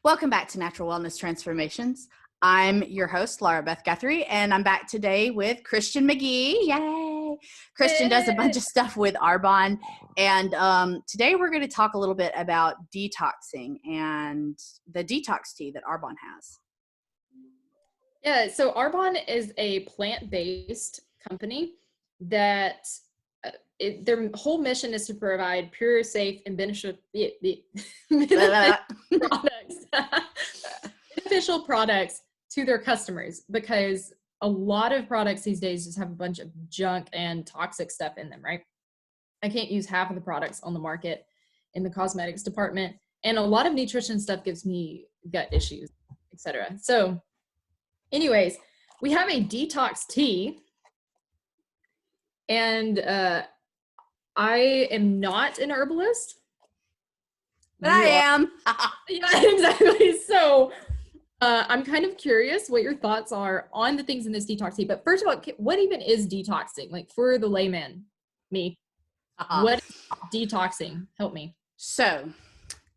Welcome back to Natural Wellness Transformations. I'm your host, Laura Beth Guthrie, and I'm back today with Christian McGee. Yay! Christian does a bunch of stuff with Arbonne, and today we're going to talk a little bit about detoxing and the detox tea that Arbonne has. Yeah, so Arbonne is a plant-based company that their whole mission is to provide pure, safe, and beneficial products to their customers, because a lot of products these days just have a bunch of junk and toxic stuff in them, right? I can't use half of the products on the market in the cosmetics department, and a lot of nutrition stuff gives me gut issues, etc. So anyways, we have a detox tea, and I am not an herbalist. But I am. Yeah, exactly. So I'm kind of curious what your thoughts are on the things in this detox tea. But first of all, what even is detoxing? Like, for the layman, me, what is detoxing? Help me. So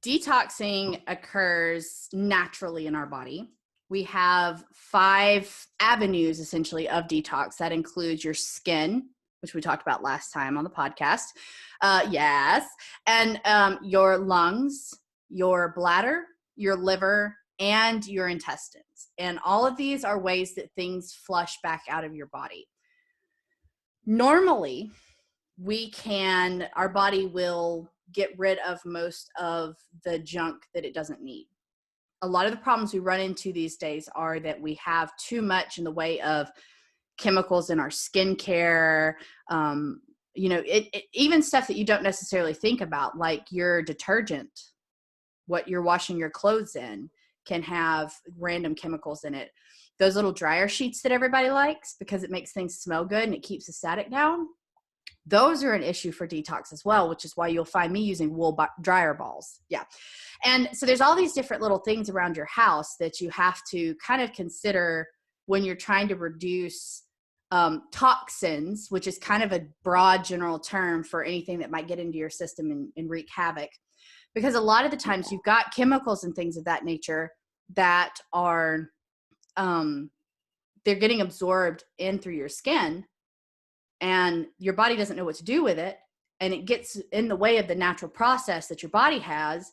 detoxing occurs naturally in our body. We have 5 avenues essentially of detox. That includes your skin, which we talked about last time on the podcast. Yes. And your lungs, your bladder, your liver, and your intestines. And all of these are ways that things flush back out of your body. Normally, our body will get rid of most of the junk that it doesn't need. A lot of the problems we run into these days are that we have too much in the way of chemicals in our skincare, even stuff that you don't necessarily think about, like your detergent, what you're washing your clothes in, can have random chemicals in it. Those little dryer sheets that everybody likes because it makes things smell good and it keeps the static down, those are an issue for detox as well, which is why you'll find me using wool dryer balls. Yeah. And so there's all these different little things around your house that you have to kind of consider when you're trying to reduce toxins, which is kind of a broad general term for anything that might get into your system and wreak havoc. Because a lot of the times you've got chemicals and things of that nature that are, they're getting absorbed in through your skin, and your body doesn't know what to do with it, and it gets in the way of the natural process that your body has,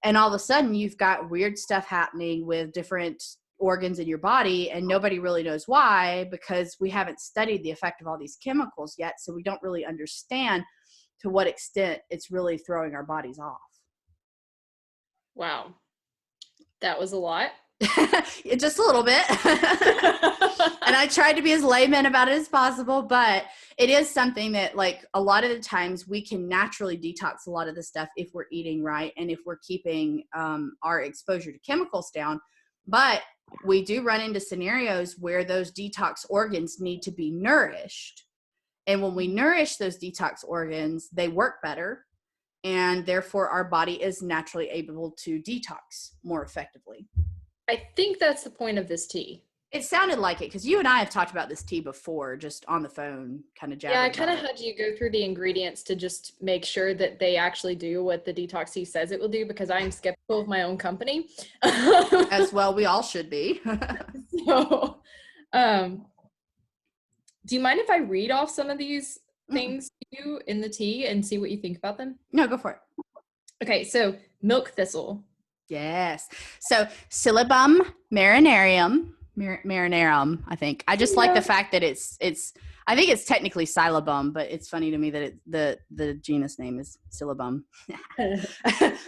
and all of a sudden you've got weird stuff happening with different organs in your body, and nobody really knows why, because we haven't studied the effect of all these chemicals yet, so we don't really understand to what extent it's really throwing our bodies off. Wow, that was a lot. Just a little bit. And I tried to be as layman about it as possible, but it is something that, like, a lot of the times we can naturally detox a lot of the stuff if we're eating right and if we're keeping our exposure to chemicals down. But we do run into scenarios where those detox organs need to be nourished. And when we nourish those detox organs, they work better. And therefore, our body is naturally able to detox more effectively. I think that's the point of this tea. It sounded like it, because you and I have talked about this tea before, just on the phone, kind of jabbering. Yeah, I kind of had you go through the ingredients to just make sure that they actually do what the detox tea says it will do, because I'm skeptical of my own company. As well, we all should be. So, do you mind if I read off some of these things to you in the tea and see what you think about them? No, go for it. Okay, so milk thistle. Yes. So Silybum marinarium, I think. I just like the fact that it's I think it's technically Silybum, but it's funny to me that the genus name is Silybum.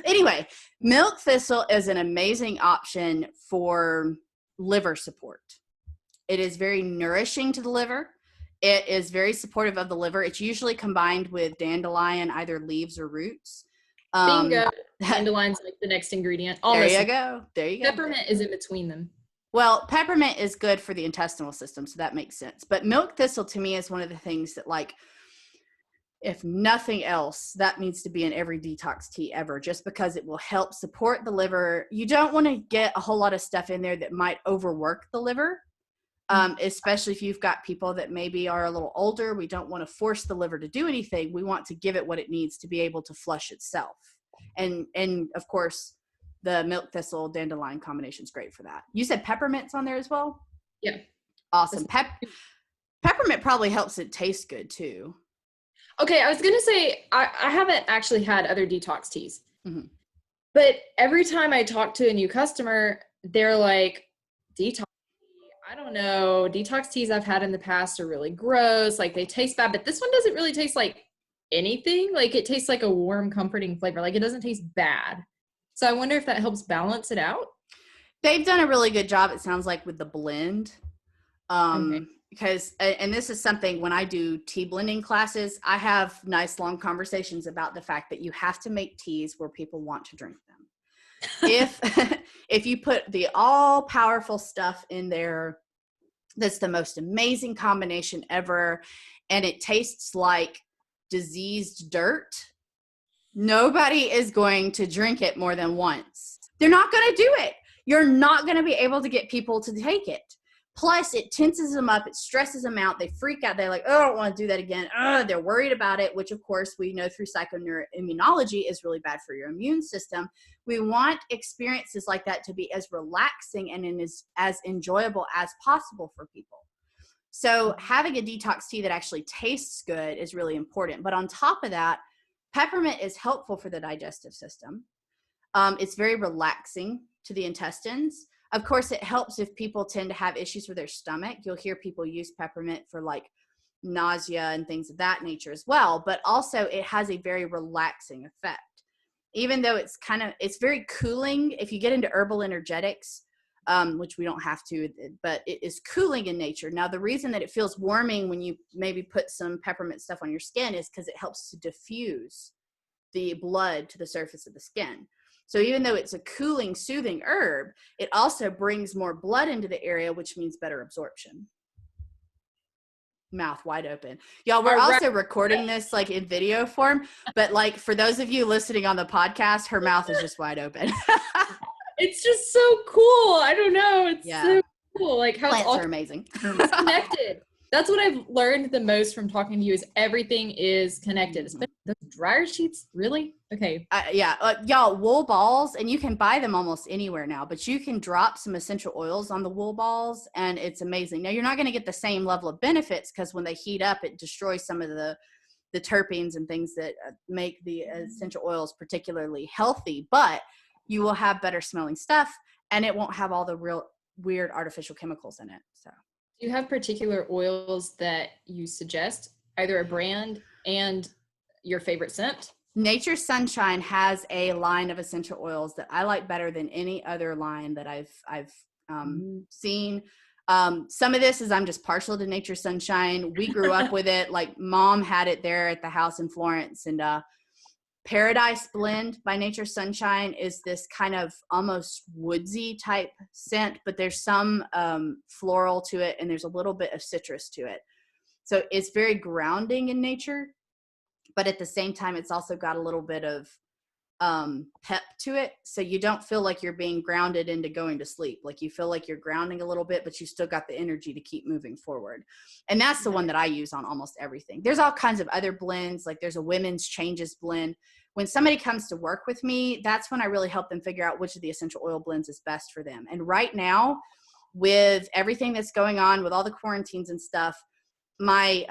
Anyway, milk thistle is an amazing option for liver support. It is very nourishing to the liver. It is very supportive of the liver. It's usually combined with dandelion, either leaves or roots. Bingo. Dandelion's like the next ingredient. Almost. There you go. Peppermint is in between them. Well, peppermint is good for the intestinal system, so that makes sense. But milk thistle, to me, is one of the things that, like, if nothing else, that needs to be in every detox tea ever, just because it will help support the liver. You don't want to get a whole lot of stuff in there that might overwork the liver, especially if you've got people that maybe are a little older. We don't want to force the liver to do anything. We want to give it what it needs to be able to flush itself. And of course, the milk thistle dandelion combination is great for that. You said peppermint's on there as well? Yeah. Awesome. Peppermint probably helps it taste good too. Okay, I was gonna say I haven't actually had other detox teas, Mm-hmm. but every time I talk to a new customer, they're like, detox tea, I don't know, detox teas I've had in the past are really gross, like they taste bad, but this one doesn't really taste like anything. Like it tastes like a warm, comforting flavor. Like it doesn't taste bad. So I wonder if that helps balance it out. They've done a really good job, it sounds like, with the blend. Okay. Because, and this is something when I do tea blending classes, I have nice long conversations about the fact that you have to make teas where people want to drink them. If if you put the all powerful stuff in there, that's the most amazing combination ever, and it tastes like diseased dirt, nobody is going to drink it more than once. They're not going to do it. You're not going to be able to get people to take it. Plus, it tenses them up. It stresses them out. They freak out. They're like, oh, I don't want to do that again. They're worried about it, which, of course, we know through psychoneuroimmunology is really bad for your immune system. We want experiences like that to be as relaxing and as enjoyable as possible for people. So having a detox tea that actually tastes good is really important. But on top of that, peppermint is helpful for the digestive system. It's very relaxing to the intestines. Of course, it helps if people tend to have issues with their stomach. You'll hear people use peppermint for like nausea and things of that nature as well. But also it has a very relaxing effect. Even though it's very cooling. If you get into herbal energetics, which we don't have to, but it is cooling in nature. Now, the reason that it feels warming when you maybe put some peppermint stuff on your skin is because it helps to diffuse the blood to the surface of the skin. So even though it's a cooling, soothing herb, it also brings more blood into the area, which means better absorption. Mouth wide open. Y'all, we're also recording this like in video form, but like for those of you listening on the podcast, her mouth is just wide open. It's just so cool. I don't know. It's so cool. Like how plants are amazing. It's connected. That's what I've learned the most from talking to you is everything is connected. Especially those dryer sheets. Really? Okay. Y'all, wool balls, and you can buy them almost anywhere now, but you can drop some essential oils on the wool balls and it's amazing. Now, you're not going to get the same level of benefits because when they heat up, it destroys some of the terpenes and things that make the essential oils particularly healthy, but you will have better smelling stuff and it won't have all the real weird artificial chemicals in it. So do you have particular oils that you suggest, either a brand and your favorite scent? Nature's Sunshine has a line of essential oils that I like better than any other line that I've seen. Some of this is I'm just partial to Nature's Sunshine. We grew up with it. Like mom had it there at the house in Florence, and Paradise Blend by Nature's Sunshine is this kind of almost woodsy type scent, but there's some floral to it and there's a little bit of citrus to it. So it's very grounding in nature, but at the same time, it's also got a little bit of pep to it. So you don't feel like you're being grounded into going to sleep. Like you feel like you're grounding a little bit, but you still got the energy to keep moving forward. And that's the one that I use on almost everything. There's all kinds of other blends. Like there's a women's changes blend. When somebody comes to work with me, that's when I really help them figure out which of the essential oil blends is best for them. And right now, with everything that's going on with all the quarantines and stuff, my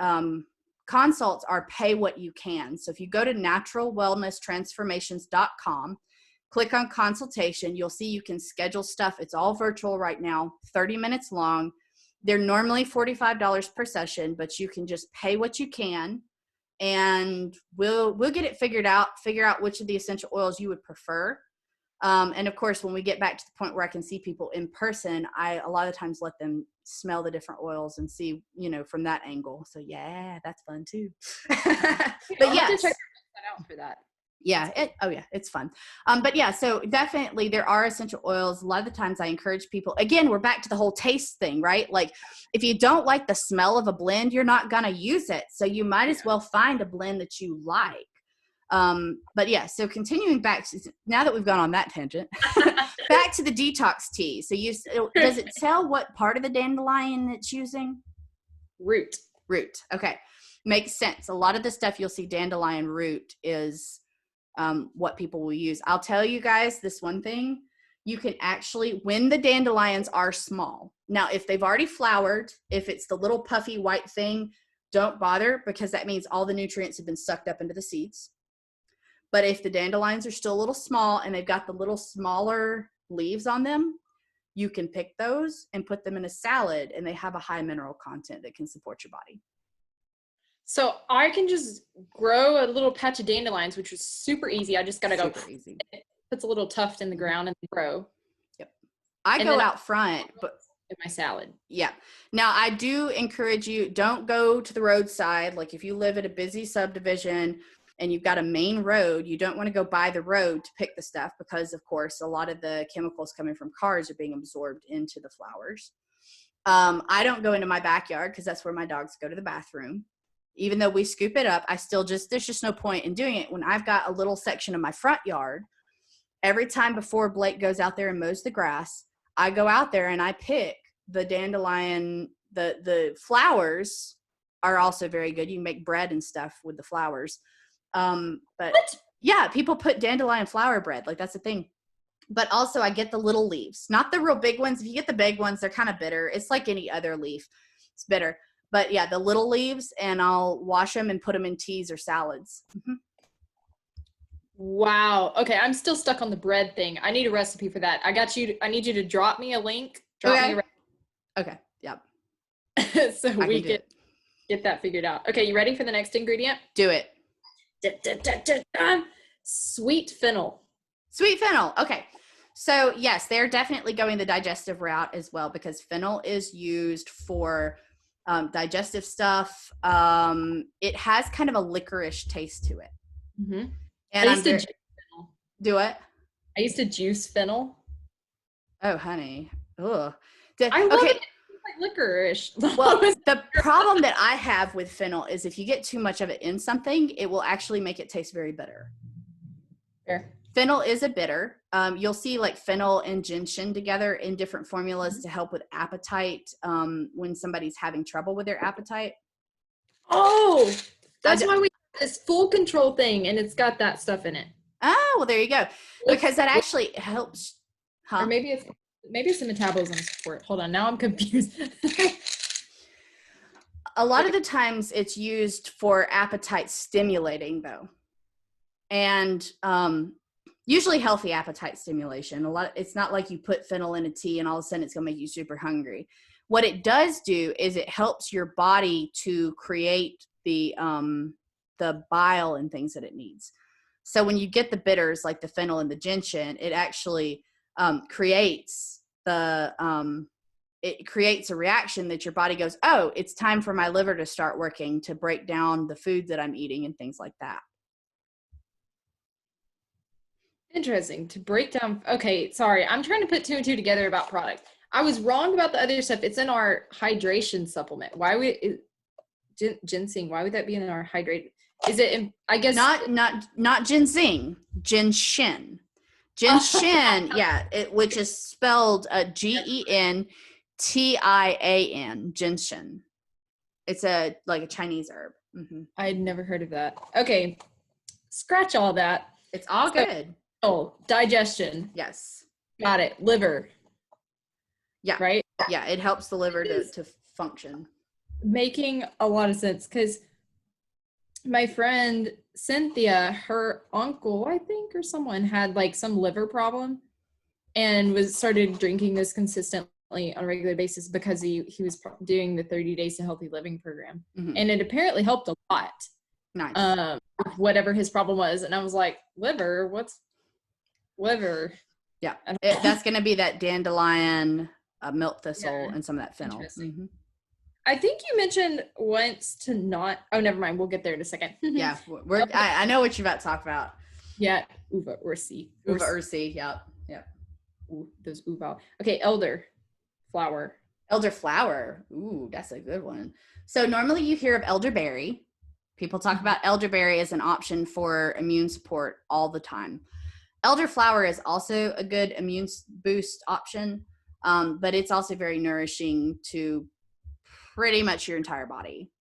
consults are pay what you can. So if you go to naturalwellnesstransformations.com, click on consultation, you'll see you can schedule stuff. It's all virtual right now, 30 minutes long. They're normally $45 per session, but you can just pay what you can and we'll get it figure out which of the essential oils you would prefer. And of course, when we get back to the point where I can see people in person, I a lot of times let them smell the different oils and see, from that angle. So yeah, that's fun too. But yeah, check that out for that. Yeah, it's fun. But yeah, so definitely there are essential oils. A lot of the times I encourage people, again, we're back to the whole taste thing, right? Like if you don't like the smell of a blend, you're not going to use it. So you might as well find a blend that you like. But yeah, so continuing back to, now that we've gone on that tangent, back to the detox tea. So does it tell what part of the dandelion it's using? Root. Okay. Makes sense. A lot of the stuff you'll see dandelion root is what people will use. I'll tell you guys this one thing. You can actually, when the dandelions are small, now if they've already flowered, if it's the little puffy white thing, don't bother, because that means all the nutrients have been sucked up into the seeds. But if the dandelions are still a little small and they've got the little smaller leaves on them, you can pick those and put them in a salad, and they have a high mineral content that can support your body. So I can just grow a little patch of dandelions, which is super easy. I just got to go. Super easy. Puts a little tuft in the ground and grow. Yep. I go out front, but in my salad. Yeah. Now I do encourage you, don't go to the roadside. Like if you live at a busy subdivision and you've got a main road, you don't want to go by the road to pick the stuff, because of course a lot of the chemicals coming from cars are being absorbed into the flowers. I don't go into my backyard because that's where my dogs go to the bathroom. Even though we scoop it up, there's just no point in doing it when I've got a little section of my front yard. Every time before Blake goes out there and mows the grass, I go out there and I pick the dandelion. The flowers are also very good. You can make bread and stuff with the flowers. But what? Yeah, people put dandelion flower bread. Like that's a thing. But also I get the little leaves, not the real big ones. If you get the big ones, they're kind of bitter. It's like any other leaf. It's bitter. But yeah, the little leaves, and I'll wash them and put them in teas or salads. Mm-hmm. Wow. Okay, I'm still stuck on the bread thing. I need a recipe for that. I need you to drop me a link. Okay. Yep. So we can get that figured out. Okay, you ready for the next ingredient? Do it. Sweet fennel. Sweet fennel. Okay. So yes, they're definitely going the digestive route as well, because fennel is used for digestive stuff. It has kind of a licorice taste to it. Mm-hmm. And I used to juice fennel. Do it? I used to juice fennel. Oh, honey. Ugh. I love it. It's like licorice. Well, the problem that I have with fennel is if you get too much of it in something, it will actually make it taste very bitter. Fair. Fennel is a bitter. You'll see like fennel and ginseng together in different formulas to help with appetite when somebody's having trouble with their appetite. Oh, that's why we have this full control thing, and it's got that stuff in it. Oh, well, there you go. Because that actually helps. Huh? Or maybe it's the metabolism support. Hold on, now I'm confused. A lot of the times it's used for appetite stimulating, though. And usually healthy appetite stimulation. It's not like you put fennel in a tea and all of a sudden it's going to make you super hungry. What it does do is it helps your body to create the bile and things that it needs. So when you get the bitters like the fennel and the ginseng, it actually creates a reaction that your body goes, oh, it's time for my liver to start working to break down the food that I'm eating and things like that. Interesting. To break down. Okay, sorry. I'm trying to put two and two together about product. I was wrong about the other stuff. It's in our hydration supplement. Why would ginseng? Why would that be in our hydrate? Is it in, I guess not ginseng, ginseng. Ginseng, yeah, which is spelled GENTIAN, ginseng. It's like a Chinese herb. Mm-hmm. I had never heard of that. Okay, scratch all that. It's all good. Oh, digestion. Yes. Got it. Liver. Yeah. Right? Yeah, it helps the liver to function. Making a lot of sense, because my friend Cynthia, her uncle, I think, or someone had like some liver problem and started drinking this consistently on a regular basis because he was doing the 30 Days to Healthy Living program. Mm-hmm. And it apparently helped a lot. Nice. Whatever his problem was. And I was like, liver? What's liver? Yeah. That's going to be that dandelion, milk thistle, and some of that fennel. Mm-hmm. I think you mentioned once to not. Oh, never mind. We'll get there in a second. Yeah, I know what you're about to talk about. Yeah, uva ursi. Uva ursi. Yep. Ooh, those uva. Okay, elderflower. Elderflower. Ooh, that's a good one. So normally you hear of elderberry. People talk about elderberry as an option for immune support all the time. Elderflower is also a good immune boost option, but it's also very nourishing to pretty much your entire body.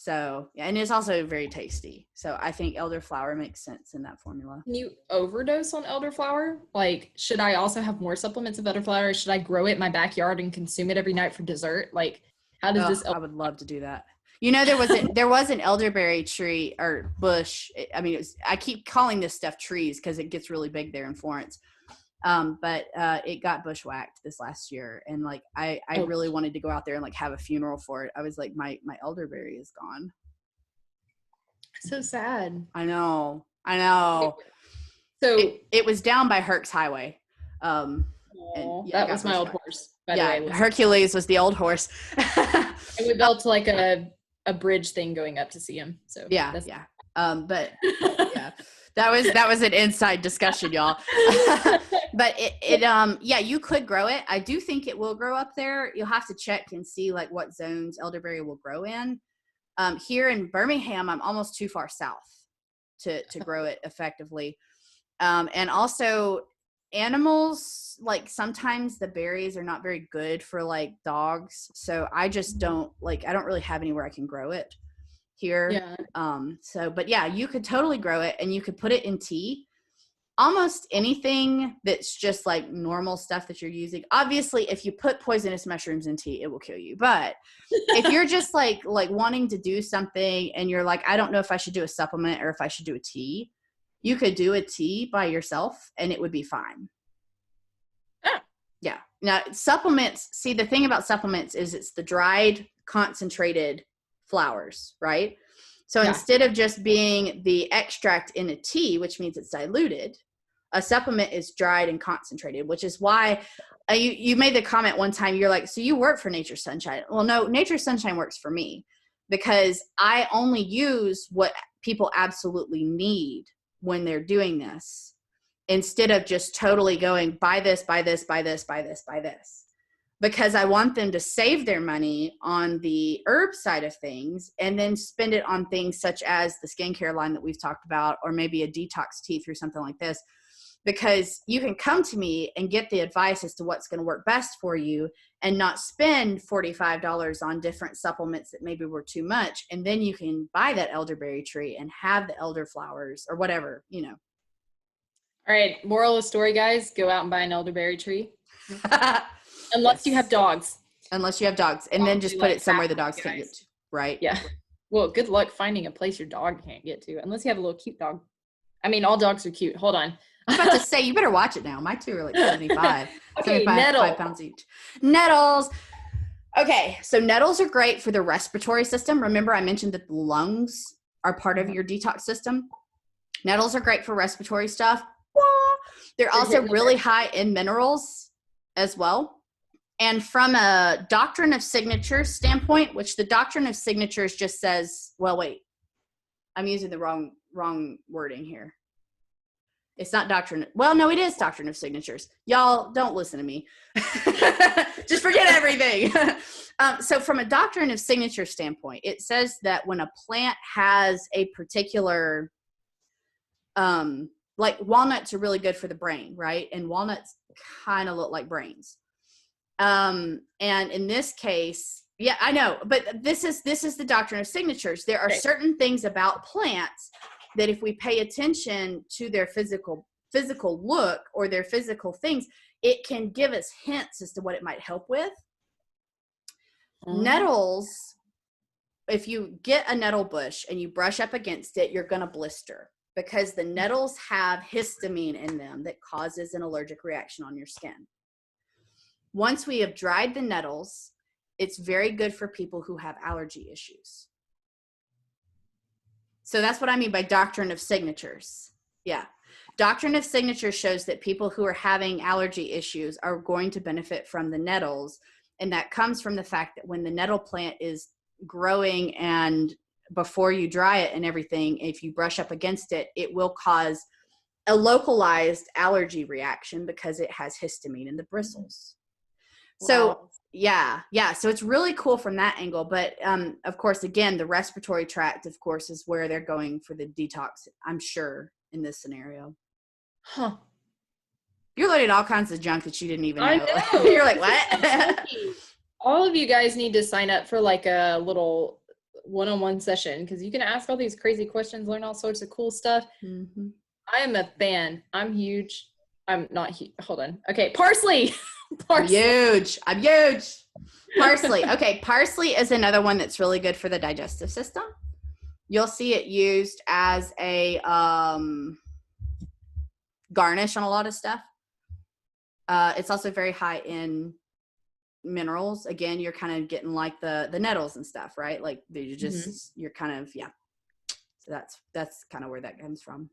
So, yeah, and it's also very tasty. So I think elderflower makes sense in that formula. Can you overdose on elderflower? Like, should I also have more supplements of elderflower? Should I grow it in my backyard and consume it every night for dessert? Like, how does this? I would love to do that. There was an elderberry tree or bush. I mean, I keep calling this stuff trees because it gets really big there in Florence. But it got bushwhacked this last year, and like I really wanted to go out there and like have a funeral for it. I was like, my elderberry is gone. So sad. I know. So it was down by Herc's Highway. And, that was my old horse. By the way, Hercules was the old horse. And we built like a bridge thing going up to see him. So but yeah. That was an inside discussion, y'all. But you could grow it. I do think it will grow up there. You'll have to check and see like what zones elderberry will grow in. Here in Birmingham, I'm almost too far south to grow it effectively. And also animals, like sometimes the berries are not very good for like dogs. So I just don't really have anywhere I can grow it here. But yeah, you could totally grow it and you could put it in tea. Almost anything that's just like normal stuff that you're using. Obviously, if you put poisonous mushrooms in tea, it will kill you. But if you're just like wanting to do something and you're like, I don't know if I should do a supplement or if I should do a tea, you could do a tea by yourself and it would be fine. Yeah. Now, supplements, see, the thing about supplements is it's the dried, concentrated flowers, right? So instead of just being the extract in a tea, which means it's diluted, a supplement is dried and concentrated, which is why you made the comment one time, you're like, so you work for Nature's Sunshine. Well, no, Nature's Sunshine works for me because I only use what people absolutely need when they're doing this, instead of just totally going, buy this, buy this, buy this, buy this, buy this. Because I want them to save their money on the herb side of things and then spend it on things such as the skincare line that we've talked about, or maybe a detox tea through something like this. Because you can come to me and get the advice as to what's going to work best for you and not spend $45 on different supplements that maybe were too much. And then you can buy that elderberry tree and have the elderflowers or whatever, you know. All right. Moral of the story, guys, go out and buy an elderberry tree. Unless you have dogs. Unless you have dogs. And then just put it somewhere the dogs can't get to. Right? Yeah. Well, good luck finding a place your dog can't get to. Unless you have a little cute dog. I mean, all dogs are cute. Hold on. I was about to say, you better watch it now. My two are like 75. Okay, 5 pounds each. Nettles. Okay, so nettles are great for the respiratory system. Remember I mentioned that the lungs are part of your detox system. Nettles are great for respiratory stuff. They're also really high in minerals as well. And from a doctrine of signatures standpoint, which the doctrine of signatures just says, well, wait, I'm using the wrong wording here. It's not doctrine. Well, no, it is doctrine of signatures. Y'all don't listen to me. Just forget everything. So from a doctrine of signature standpoint, it says that when a plant has a particular, like walnuts are really good for the brain, right? And walnuts kind of look like brains. And in this case, yeah, I know, but this is the doctrine of signatures. There are certain things about plants that if we pay attention to their physical look or their physical things, it can give us hints as to what it might help with. Nettles, if you get a nettle bush and you brush up against it, you're going to blister because the nettles have histamine in them that causes an allergic reaction on your skin. Once we have dried the nettles, it's very good for people who have allergy issues. So that's what I mean by doctrine of signatures. Yeah. Doctrine of signatures shows that people who are having allergy issues are going to benefit from the nettles. And that comes from the fact that when the nettle plant is growing and before you dry it and everything, if you brush up against it, it will cause a localized allergy reaction because it has histamine in the bristles. So yeah. So it's really cool from that angle. But of course, again, the respiratory tract, of course, is where they're going for the detox, I'm sure, in this scenario. Huh. You're learning all kinds of junk that you didn't even know. I know. You're like, what? All of you guys need to sign up for like a little one-on-one session, because you can ask all these crazy questions, learn all sorts of cool stuff. Mm-hmm. I am a fan. I'm huge. I'm not huge. Hold on. Okay. Parsley. I'm huge. Parsley. Okay. Parsley is another one that's really good for the digestive system. You'll see it used as a garnish on a lot of stuff. It's also very high in minerals. Again, you're kind of getting like the nettles and stuff, right? Like you just you're kind of So that's kind of where that comes from.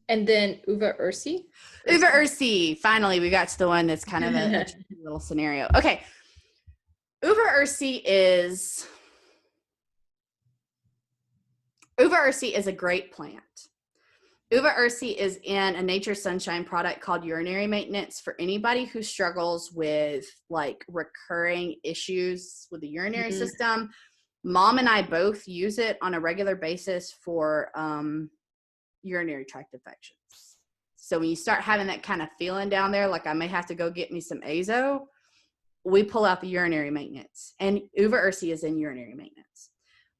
And then uva ursi. Uva ursi. Finally, we got to the one that's kind of a little scenario. Okay. Uva ursi is a great plant. Uva ursi is in a Nature Sunshine product called Urinary Maintenance for anybody who struggles with like recurring issues with the urinary system. Mom and I both use it on a regular basis for urinary tract infections. So when you start having that kind of feeling down there, like I may have to go get me some azo, we pull out the urinary maintenance, and uva ursi is in urinary maintenance.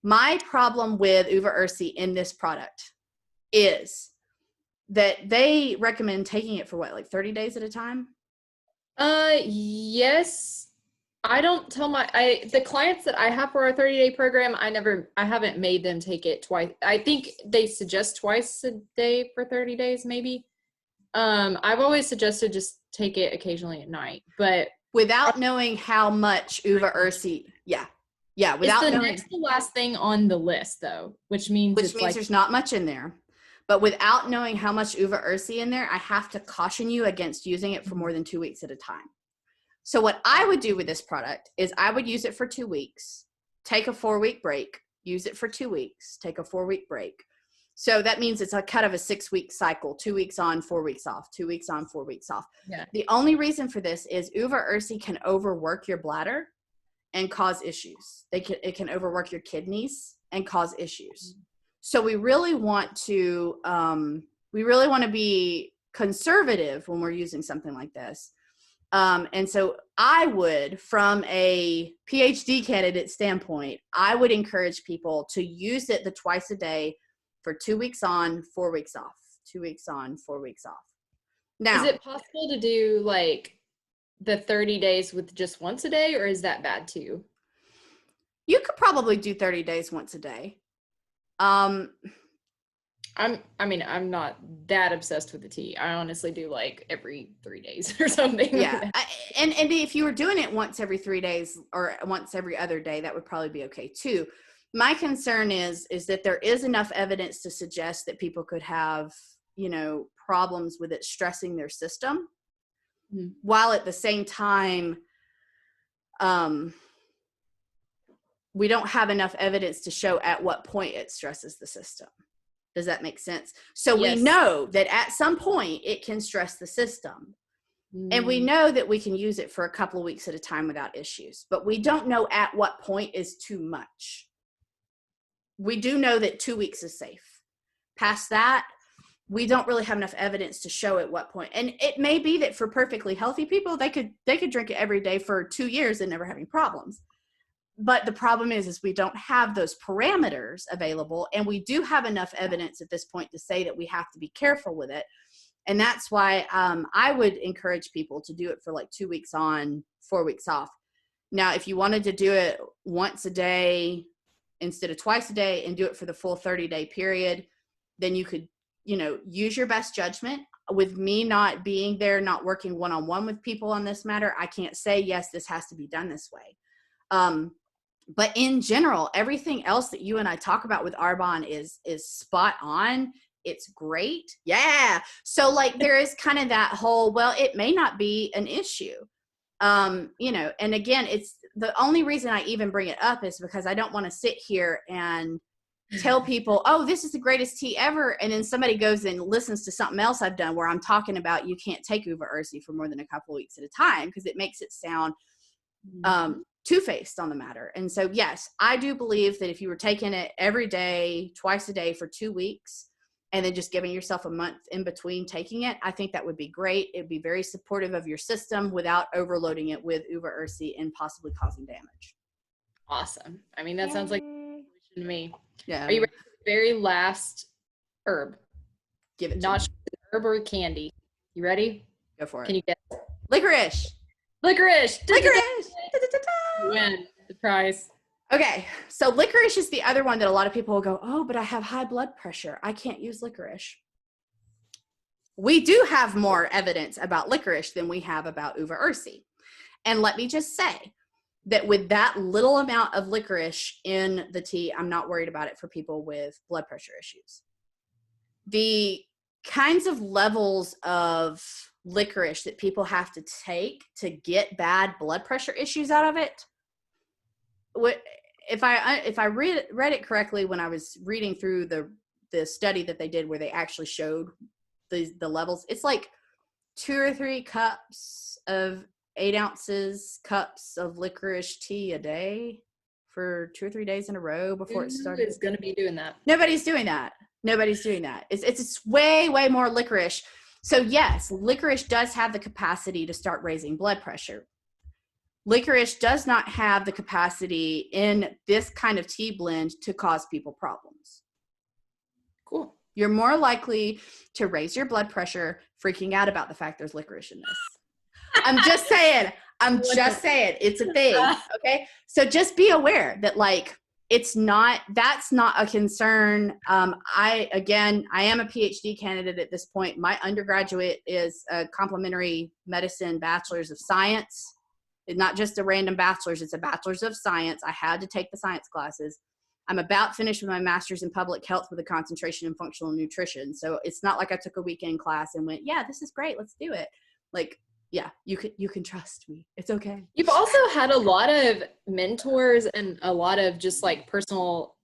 My problem with uva ursi in this product is that they recommend taking it for what, like 30 days at a time? Yes. I don't tell the clients that I have for our 30-day program, I haven't made them take it twice. I think they suggest twice a day for 30 days, maybe. I've always suggested just take it occasionally at night, but without knowing how much uva ursi, without it's knowing. Next to last thing on the list, though, which means like, there's not much in there. But without knowing how much uva ursi in there, I have to caution you against using it for more than 2 weeks at a time. So what I would do with this product is I would use it for 2 weeks, take a 4-week break, use it for 2 weeks, take a 4-week break. So that means it's a kind of a 6-week cycle, 2 weeks on, 4 weeks off, 2 weeks on, 4 weeks off. Yeah. The only reason for this is uva ursi can overwork your bladder and cause issues. It can overwork your kidneys and cause issues. So we really want to be conservative when we're using something like this. And so I would, from a PhD candidate standpoint, I would encourage people to use it the twice a day for 2 weeks on, 4 weeks off, 2 weeks on, 4 weeks off. Now, is it possible to do like the 30 days with just once a day, or is that bad too? You could probably do 30 days once a day. I'm not that obsessed with the tea. I honestly do like every 3 days or something. Yeah. And if you were doing it once every 3 days or once every other day, that would probably be okay too. My concern is that there is enough evidence to suggest that people could have, problems with it stressing their system, while at the same time, we don't have enough evidence to show at what point it stresses the system. Does that make sense? So yes. We know that at some point it can stress the system. And we know that we can use it for a couple of weeks at a time without issues, but we don't know at what point is too much. We do know that 2 weeks is safe. Past that, we don't really have enough evidence to show at what point. And it may be that for perfectly healthy people, they could drink it every day for 2 years and never have any problems. But the problem is we don't have those parameters available, and we do have enough evidence at this point to say that we have to be careful with it. And that's why I would encourage people to do it for like 2 weeks on, 4 weeks off. Now, if you wanted to do it once a day instead of twice a day and do it for the full 30-day period, then you could, use your best judgment. With me not being there, not working one-on-one with people on this matter, I can't say, yes, this has to be done this way. But in general, everything else that you and I talk about with Arbonne is spot on. It's great. Yeah. So like there is kind of that whole, well, it may not be an issue. And again, it's the only reason I even bring it up is because I don't want to sit here and tell people, oh, this is the greatest tea ever. And then somebody goes and listens to something else I've done where I'm talking about you can't take uva ursi for more than a couple of weeks at a time, because it makes it sound two-faced on the matter. And so, yes, I do believe that if you were taking it every day, twice a day for 2 weeks, and then just giving yourself a month in between taking it, I think that would be great. It'd be very supportive of your system without overloading it with uva ursi and possibly causing damage. Awesome. I mean, that sounds like to me. Yeah. Are you ready for the very last herb? Give it to Not me. sure if it's herb or candy. You ready? Go for it. Can you guess? Licorice. Licorice. Licorice. You win the prize. Okay, so licorice is the other one that a lot of people will go, oh, but I have high blood pressure, I can't use licorice. We do have more evidence about licorice than we have about uva ursi. And let me just say that with that little amount of licorice in the tea, I'm not worried about it for people with blood pressure issues. The kinds of levels of licorice that people have to take to get bad blood pressure issues out of it, if I read it correctly when I was reading through the study that they did where they actually showed the levels, it's like 2 or 3 cups of 8 ounces cups of licorice tea a day for 2 or 3 days in a row before it started. Who is going to be doing that? Nobody's doing that. It's way more licorice. So yes, licorice does have the capacity to start raising blood pressure. Licorice does not have the capacity in this kind of tea blend to cause people problems. Cool. You're more likely to raise your blood pressure freaking out about the fact there's licorice in this. I'm just saying. It's a thing. Okay. So just be aware that that's not a concern. I am a PhD candidate at this point. My undergraduate is a complementary medicine bachelor's of science. It's not just a random bachelor's, it's a bachelor's of science. I had to take the science classes. I'm about finished with my master's in public health with a concentration in functional nutrition. So it's not like I took a weekend class and went, yeah, this is great, let's do it. Yeah, you can trust me. It's okay. You've also had a lot of mentors and a lot of just personal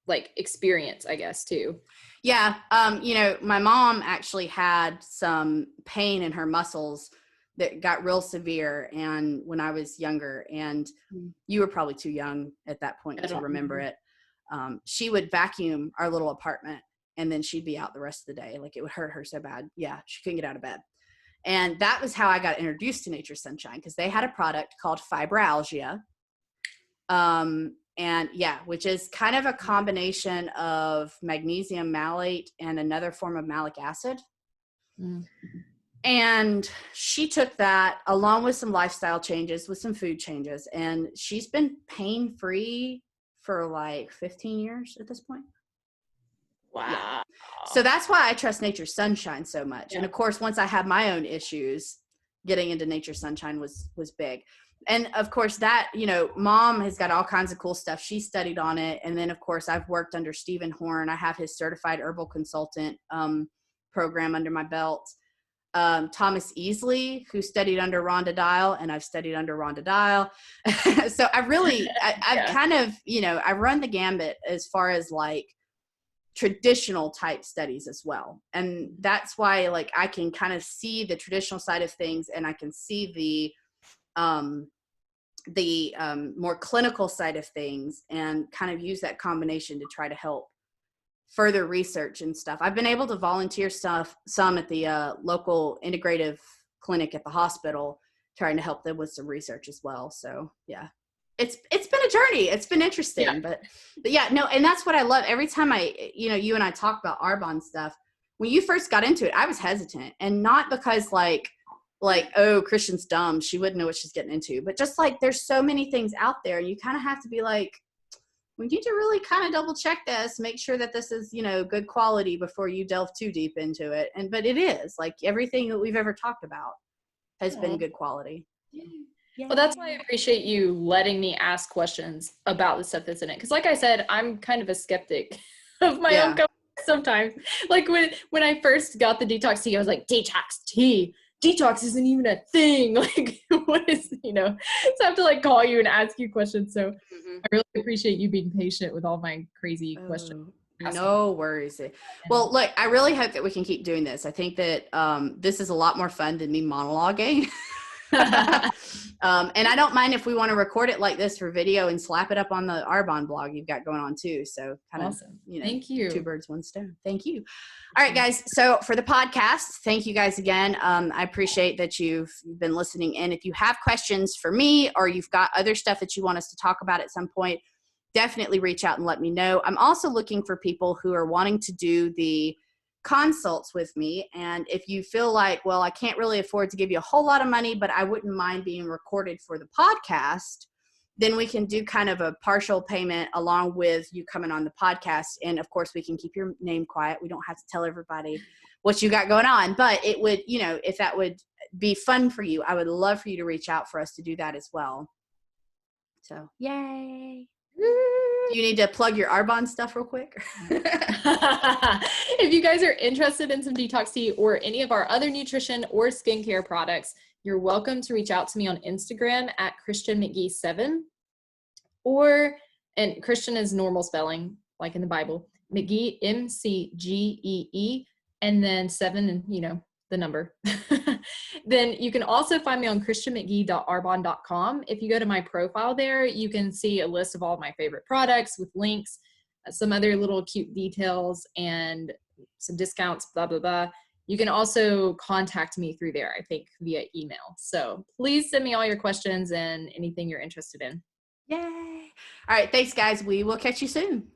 experience, I guess, too. Yeah. My mom actually had some pain in her muscles that got real severe and when I was younger, and you were probably too young at that point to remember it. She would vacuum our little apartment and then she'd be out the rest of the day. It would hurt her so bad. Yeah. She couldn't get out of bed. And that was how I got introduced to Nature's Sunshine, because they had a product called fibralgia. Which is kind of a combination of magnesium malate and another form of malic acid. Mm-hmm. And she took that along with some lifestyle changes, with some food changes, and she's been pain-free for 15 years at this point. Wow. Yeah. So that's why I trust Nature's Sunshine so much. Yeah. And of course, once I had my own issues, getting into Nature's Sunshine was big. And of course that, mom has got all kinds of cool stuff. She studied on it. And then of course I've worked under Stephen Horn. I have his certified herbal consultant program under my belt. Thomas Easley, who studied under Rhonda Dial, and I've studied under Rhonda Dial. So I've kind of, I run the gambit as far as traditional type studies as well. And that's why I can kind of see the traditional side of things, and I can see the more clinical side of things, and kind of use that combination to try to help further research and stuff. I've been able to volunteer some at the local integrative clinic at the hospital, trying to help them with some research as well. So yeah, it's been a journey. It's been interesting, yeah. But yeah, no. And that's what I love. Every time you and I talk about Arbonne stuff, when you first got into it, I was hesitant, and not because oh, Christian's dumb, she wouldn't know what she's getting into, but just there's so many things out there, and you kind of have to be we need to really kind of double check this, make sure that this is, good quality before you delve too deep into it. But it is everything that we've ever talked about has been good quality. Yeah. Well, that's why I appreciate you letting me ask questions about the stuff that's in it. Cause like I said, I'm kind of a skeptic of my own company sometimes. When I first got the detox tea, I was like, detox tea. Detox isn't even a thing. What is, so I have to call you and ask you questions. So I really appreciate you being patient with all my crazy questions. No worries. Well, look, I really hope that we can keep doing this. I think that this is a lot more fun than me monologuing. And I don't mind if we want to record it like this for video and slap it up on the Arbonne blog you've got going on too. So awesome. Thank you. 2 birds, 1 stone. Thank you. All right, guys. So for the podcast, thank you guys again. I appreciate that you've been listening in. If you have questions for me, or you've got other stuff that you want us to talk about at some point, definitely reach out and let me know. I'm also looking for people who are wanting to do the consults with me. And if you feel like, well, I can't really afford to give you a whole lot of money, but I wouldn't mind being recorded for the podcast, then we can do kind of a partial payment along with you coming on the podcast. And of course, we can keep your name quiet. We don't have to tell everybody what you got going on, but it would, you know, if that would be fun for you, I would love for you to reach out for us to do that as well. So, yay. Do you need to plug your Arbonne stuff real quick? If you guys are interested in some detox tea or any of our other nutrition or skincare products, you're welcome to reach out to me on Instagram at ChristianMcGee7, and Christian is normal spelling, like in the Bible, McGee, MCGEE, and then 7, and you know, the number. Then you can also find me on christianmcgee.arbonne.com. If you go to my profile there, you can see a list of all of my favorite products with links, some other little cute details, and some discounts, blah, blah, blah. You can also contact me through there, I think, via email. So please send me all your questions and anything you're interested in. Yay. All right. Thanks, guys. We will catch you soon.